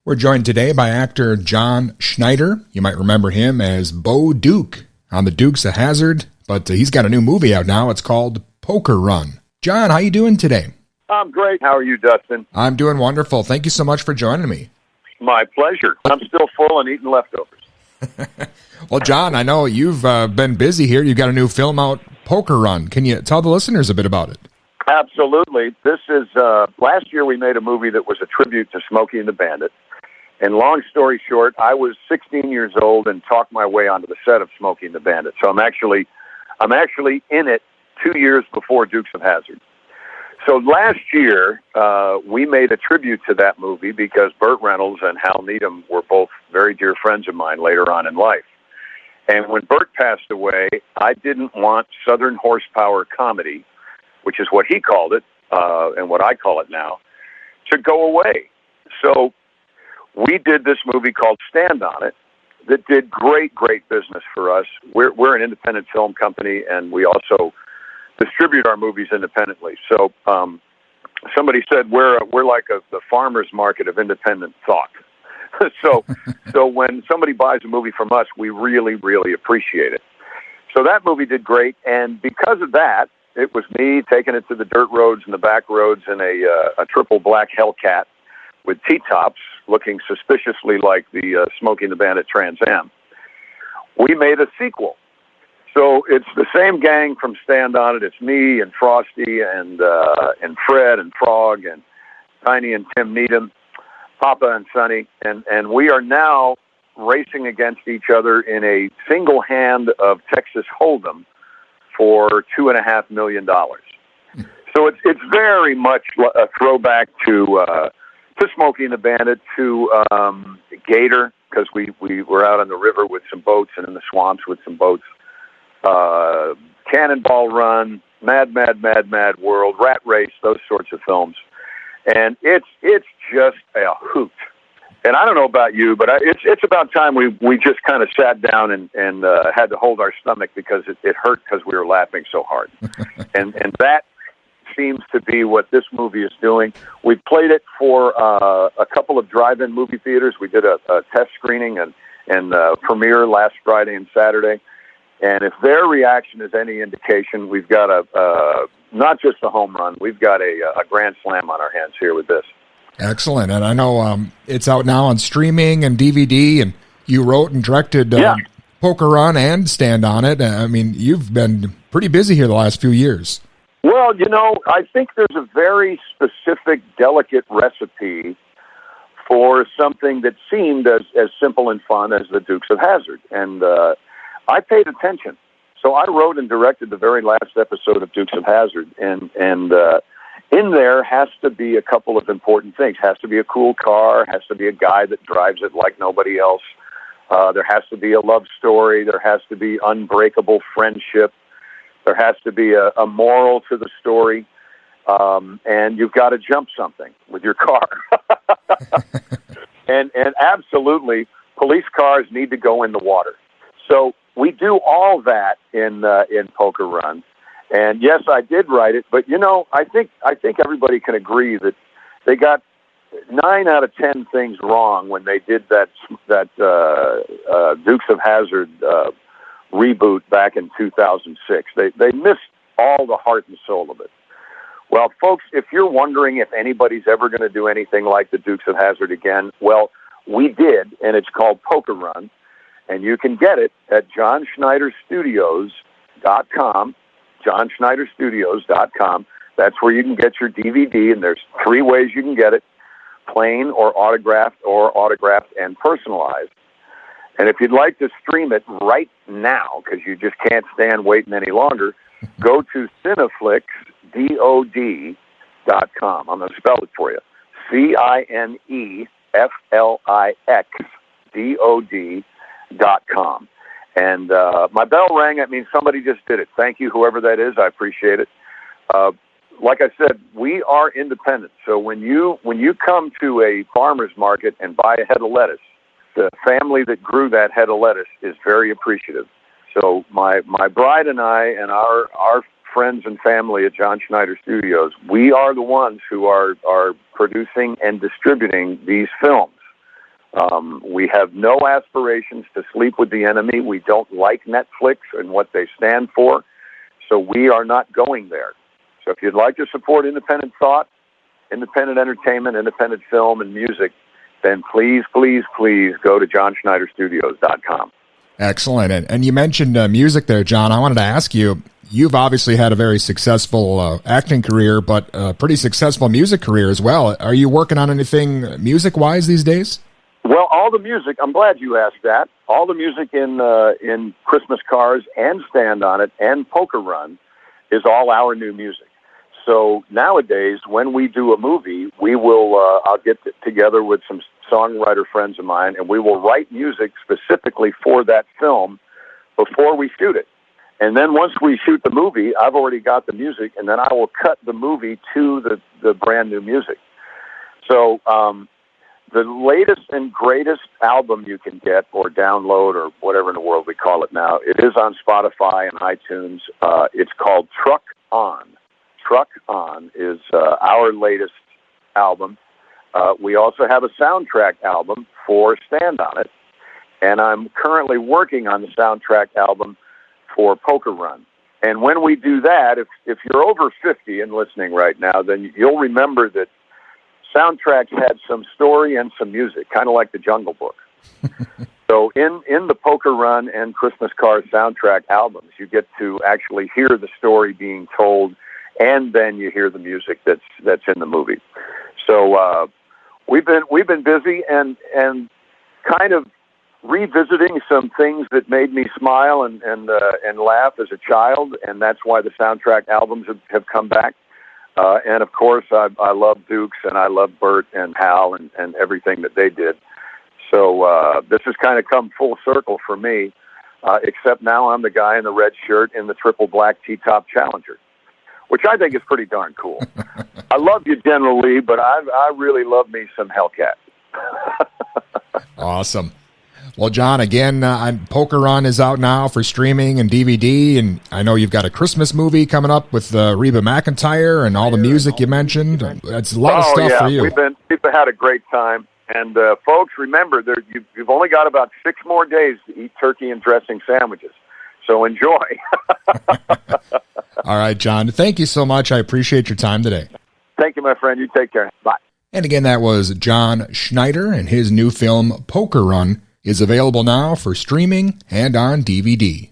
We're joined today by actor John Schneider. You might remember him as Bo Duke on the Dukes of Hazzard, but he's got a new movie out now. It's called Poker Run. John, how you doing today? I'm great. How are you, Dustin? I'm doing wonderful. Thank you so much for joining me. My pleasure. I'm still full and eating leftovers. Well, John, I know you've been busy here. You've got a new film out, Poker Run. Can you tell the listeners a bit about it? Absolutely. This is, last year we made a movie that was a tribute to Smokey and the Bandit. And long story short, I was 16 years old and talked my way onto the set of Smokey and the Bandit. So I'm actually in it 2 years before Dukes of Hazzard. So last year, we made a tribute to that movie because Burt Reynolds and Hal Needham were both very dear friends of mine later on in life. And when Burt passed away, I didn't want Southern horsepower comedy, which is what he called it, and what I call it now, to go away. So we did this movie called Stand On It that did great business for us. We're an independent film company, and we also distribute our movies independently. So somebody said we're like the farmer's market of independent thought. So when somebody buys a movie from us, we really appreciate it. So that movie did great, and because of that, it was me taking it to the dirt roads and the back roads in a triple black Hellcat with T-tops, looking suspiciously like the Smokey and the Bandit Trans Am. We made a sequel. So it's the same gang from Stand On It. It's me and Frosty and Fred and Frog and Tiny and Tim Needham, Papa and Sonny, and we are now racing against each other in a single hand of Texas Hold'em for $2.5 million. So it's very much a throwback to Smokey and the Bandit, to Gator, because we were out on the river with some boats and in the swamps with some boats. Cannonball Run, Mad World, Rat Race, those sorts of films. And it's just a hoot. And I don't know about you, but it's about time we just kind of sat down and had to hold our stomach because it hurt because we were laughing so hard. and that seems to be what this movie is doing. We played it for a couple of drive-in movie theaters. We did a test screening and premiere last Friday and Saturday. And if their reaction is any indication, we've got not just a home run, we've got a grand slam on our hands here with this. Excellent. And I know it's out now on streaming and DVD, and you wrote and directed Poker Run and Stand On It. I mean, you've been pretty busy here the last few years. Well, I think there's a very specific, delicate recipe for something that seemed as simple and fun as the Dukes of Hazzard. And I paid attention. So I wrote and directed the very last episode of Dukes of Hazzard, and in there has to be a couple of important things. Has to be a cool car, has to be a guy that drives it like nobody else. There has to be a love story. There has to be unbreakable friendship. There has to be a moral to the story. And you've got to jump something with your car. and absolutely, police cars need to go in the water. So we do all that in Poker Run. And yes, I did write it, but I think everybody can agree that they got 9 out of 10 things wrong when they did that Dukes of Hazzard reboot back in 2006. They missed all the heart and soul of it. Well, folks, if you're wondering if anybody's ever going to do anything like the Dukes of Hazzard again, well, we did, and it's called Poker Run, and you can get it at johnschneiderstudios.com. johnschneiderstudios.com. That's where you can get your DVD, and there's 3 ways you can get it: plain or autographed and personalized. And if you'd like to stream it right now, because you just can't stand waiting any longer, go to cineflixdod.com. I'm going to spell it for you. cineflixdod.com. And my bell rang. That means somebody just did it. Thank you, whoever that is. I appreciate it. Like I said, we are independent. So when you come to a farmer's market and buy a head of lettuce, the family that grew that head of lettuce is very appreciative. So my bride and I and our friends and family at John Schneider Studios, we are the ones who are producing and distributing these films. We have no aspirations to sleep with the enemy. We don't like Netflix and what they stand for, so we are not going there. So if you'd like to support independent thought, independent entertainment, independent film and music, then please, please, please go to johnschneiderstudios.com. Excellent. And you mentioned music there, John. I wanted to ask you, you've obviously had a very successful acting career, but a pretty successful music career as well. Are you working on anything music-wise these days? Well, all the music, I'm glad you asked that. All the music in Christmas Cars and Stand On It and Poker Run is all our new music. So nowadays, when we do a movie, we will, I'll get together with some songwriter friends of mine, and we will write music specifically for that film before we shoot it. And then once we shoot the movie, I've already got the music, and then I will cut the movie to the brand new music. So the latest and greatest album you can get or download or whatever in the world we call it now, it is on Spotify and iTunes. It's called Truck On. Truck On is our latest album. We also have a soundtrack album for Stand On It, and I'm currently working on the soundtrack album for Poker Run. And when we do that, if you're over 50 and listening right now, then you'll remember that soundtracks had some story and some music, kind of like the Jungle Book. So in the Poker Run and Christmas Cars soundtrack albums, you get to actually hear the story being told, and then you hear the music that's in the movie. So we've been busy and kind of revisiting some things that made me smile and laugh as a child, and that's why the soundtrack albums have come back. And of course, I love Dukes and I love Bert and Hal and everything that they did. So this has kind of come full circle for me, except now I'm the guy in the red shirt in the triple black T-top Challenger, which I think is pretty darn cool. I love you, General Lee, but I really love me some Hellcat. Awesome. Well, John, again, Poker Run is out now for streaming and DVD, and I know you've got a Christmas movie coming up with Reba McEntire and all the music you mentioned. That's a lot of stuff for you. We've had a great time. And folks, remember, you've only got about 6 more days to eat turkey and dressing sandwiches. So enjoy. All right, John. Thank you so much. I appreciate your time today. Thank you, my friend. You take care. Bye. And again, that was John Schneider, and his new film, Poker Run, is available now for streaming and on DVD.